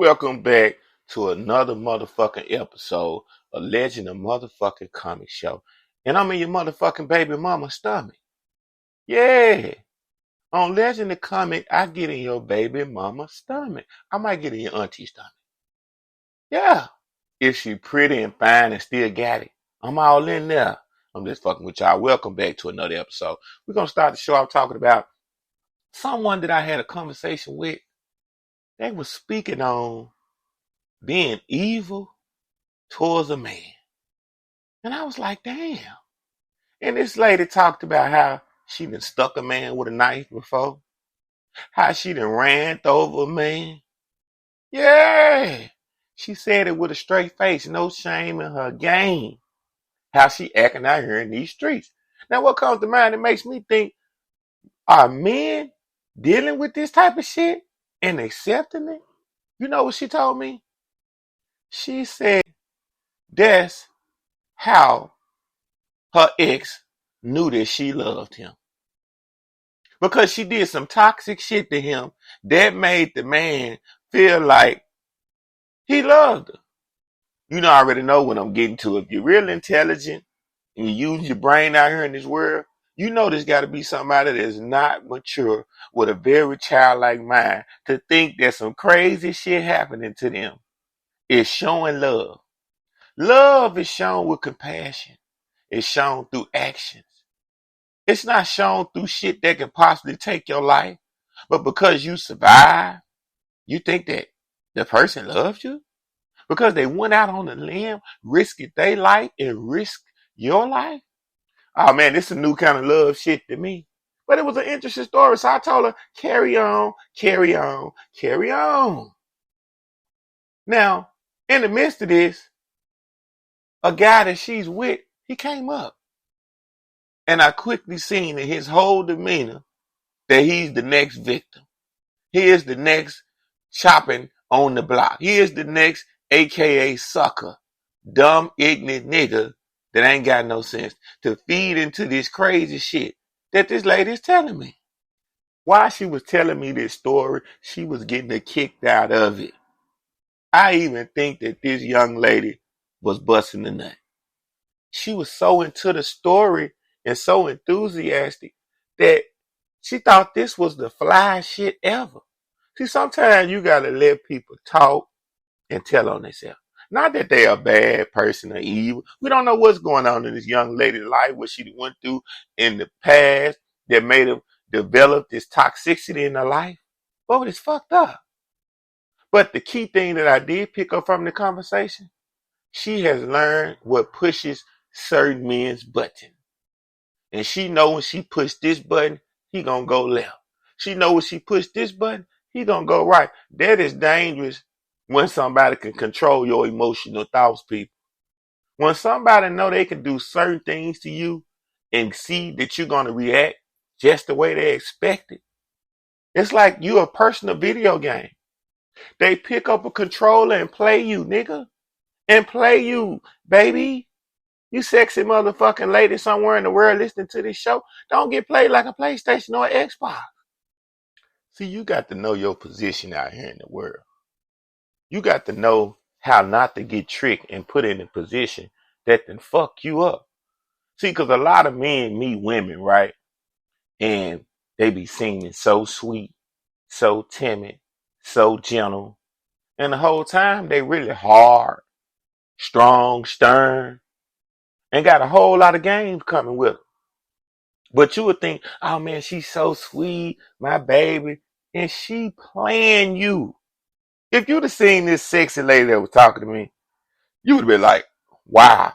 Welcome back to another motherfucking episode of Legend of Motherfucking Comic Show. And I'm in your motherfucking baby mama stomach. Yeah. On Legend of Comic, I get in your baby mama stomach. I might get in your auntie stomach. Yeah. If she pretty and fine and still got it, I'm all in there. I'm just fucking with y'all. Welcome back to another episode. We're going to start the show out talking about someone that I had a conversation with. They were speaking on being evil towards a man. And I was like, damn. And this lady talked about how she done stuck a man with a knife before. How she done ran over a man. Yeah. She said it with a straight face, no shame in her game. How she acting out here in these streets. Now what comes to mind, it makes me think, are men dealing with this type of shit and accepting it? You know what she told me? She said that's how her ex knew that she loved him. Because she did some toxic shit to him that made the man feel like he loved her. You know, I already know what I'm getting to. If you're real intelligent and you use your brain out here in this world, you know there's got to be somebody that's not mature with a very childlike mind to think that some crazy shit happening to them is showing love. Love is shown with compassion. It's shown through actions. It's not shown through shit that can possibly take your life. But because you survive, you think that the person loves you? Because they went out on a limb, risked their life, and risked your life? Oh man, this is a new kind of love shit to me. But it was an interesting story. So I told her, carry on, carry on, carry on. Now, in the midst of this, a guy that she's with, he came up. And I quickly seen in his whole demeanor that he's the next victim. He is the next chopping on the block. He is the next AKA sucker. Dumb, ignorant nigga that ain't got no sense to feed into this crazy shit that this lady is telling me. While she was telling me this story, she was getting kicked out of it. I even think that this young lady was busting the nut. She was so into the story and so enthusiastic that she thought this was the fly shit ever. See, sometimes you gotta let people talk and tell on themselves. Not that they're a bad person or evil. We don't know what's going on in this young lady's life, what she went through in the past that made her develop this toxicity in her life. But it's fucked up. But the key thing that I did pick up from the conversation, she has learned what pushes certain men's button. And she know when she push this button, he gonna go left. She know when she push this button, he gonna go right. That is dangerous when somebody can control your emotional thoughts, people. When somebody know they can do certain things to you and see that you're gonna react just the way they expect it. It's like you a personal video game. They pick up a controller and play you, nigga. And play you, baby. You sexy motherfucking lady somewhere in the world listening to this show, don't get played like a PlayStation or an Xbox. See, you got to know your position out here in the world. You got to know how not to get tricked and put in a position that can fuck you up. See, because a lot of men meet women, right? And they be seeming so sweet, so timid, so gentle. And the whole time they really hard, strong, stern, and got a whole lot of games coming with them. But you would think, oh man, she's so sweet, my baby. And she playing you. If you'd have seen this sexy lady that was talking to me, you would have been like, wow.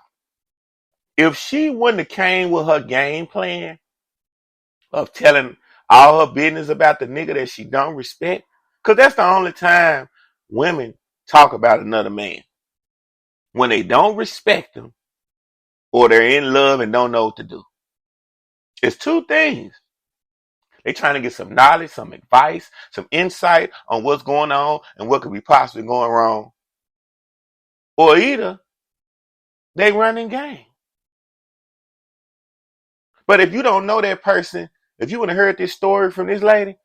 If she wouldn't have came with her game plan of telling all her business about the nigga that she don't respect, because that's the only time women talk about another man. When they don't respect them or they're in love and don't know what to do. It's two things. They trying to get some knowledge, some advice, some insight on what's going on and what could be possibly going wrong. Or either they running game. But if you don't know that person, if you would have heard this story from this lady,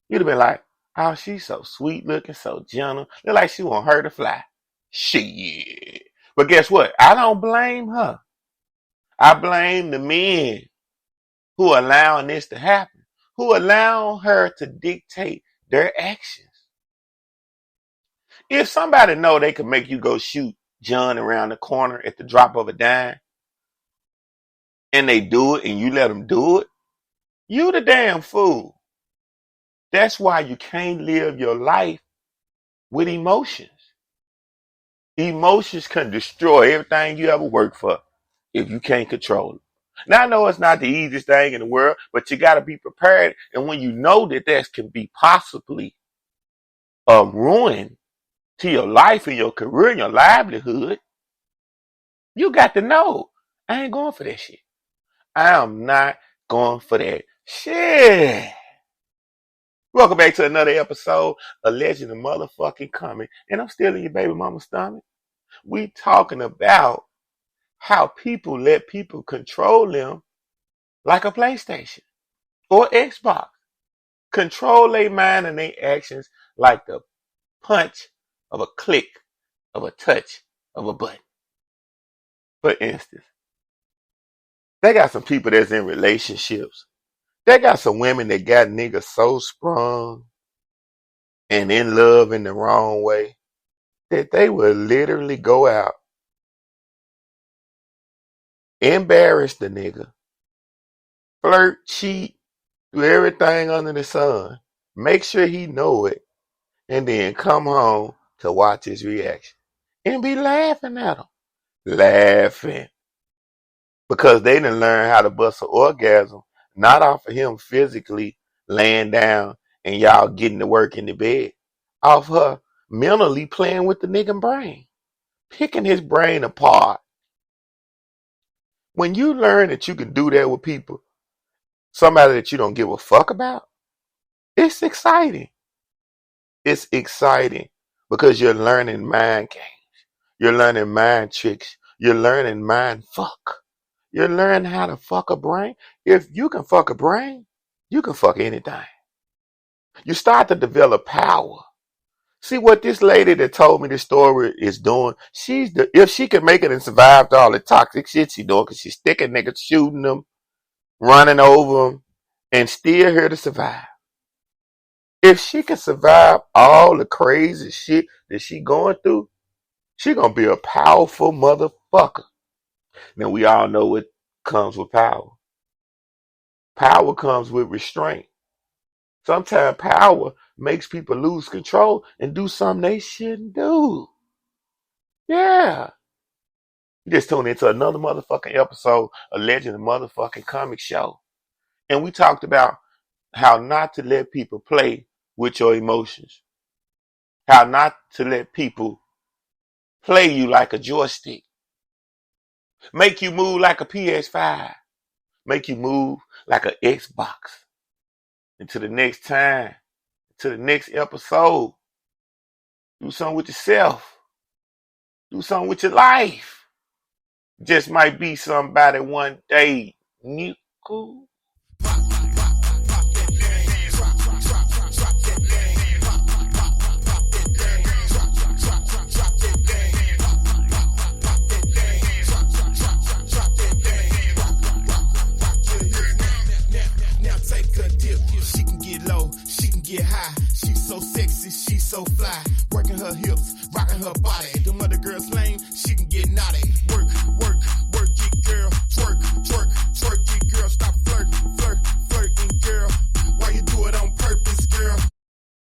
you'd have been like, Oh, she's so sweet looking, so gentle. Look like she want her to fly. Shit. But guess what? I don't blame her. I blame the men who are allowing this to happen, who allow her to dictate their actions. If somebody know they can make you go shoot John around the corner at the drop of a dime, and they do it and you let them do it, you the damn fool. That's why you can't live your life with emotions. Emotions can destroy everything you ever worked for if you can't control it. Now, I know it's not the easiest thing in the world, but you got to be prepared. And when you know that that can be possibly a ruin to your life and your career and your livelihood, you got to know, I ain't going for that shit. I am not going for that shit. Welcome back to another episode of Legend of Motherfucking Coming. And I'm still in your baby mama's stomach. We talking about how people let people control them like a PlayStation or Xbox. Control their mind and their actions like the punch of a click of a touch of a button. For instance, they got some people that's in relationships. They got some women that got niggas so sprung and in love in the wrong way that they will literally go out, embarrass the nigga, flirt, cheat, do everything under the sun, make sure he know it, and then come home to watch his reaction and be laughing at him. Laughing. Because they didn't learn how to bust an orgasm, not off of him physically laying down and y'all getting to work in the bed, off her mentally playing with the nigga brain, picking his brain apart. When you learn that you can do that with people, somebody that you don't give a fuck about, it's exciting. It's exciting because you're learning mind games. You're learning mind tricks. You're learning mind fuck. You're learning how to fuck a brain. If you can fuck a brain, you can fuck anything. You start to develop power. See what this lady that told me this story is doing? If she can make it and survive all the toxic shit she's doing, because she's sticking niggas, shooting them, running over them, and still here to survive. If she can survive all the crazy shit that she going through, she gonna be a powerful motherfucker. Now we all know what comes with power. Power comes with restraint. Sometimes power makes people lose control and do something they shouldn't do. Yeah. You just tuned into another motherfucking episode of Legend of Motherfucking Comic Show. And we talked about how not to let people play with your emotions. How not to let people play you like a joystick. Make you move like a PS5. Make you move like an Xbox. Until the next time, to the next episode, do something with yourself. Do something with your life. Just might be somebody one day. Nico. Get high, she's so sexy, she's so fly, working her hips, rocking her body. Them other girls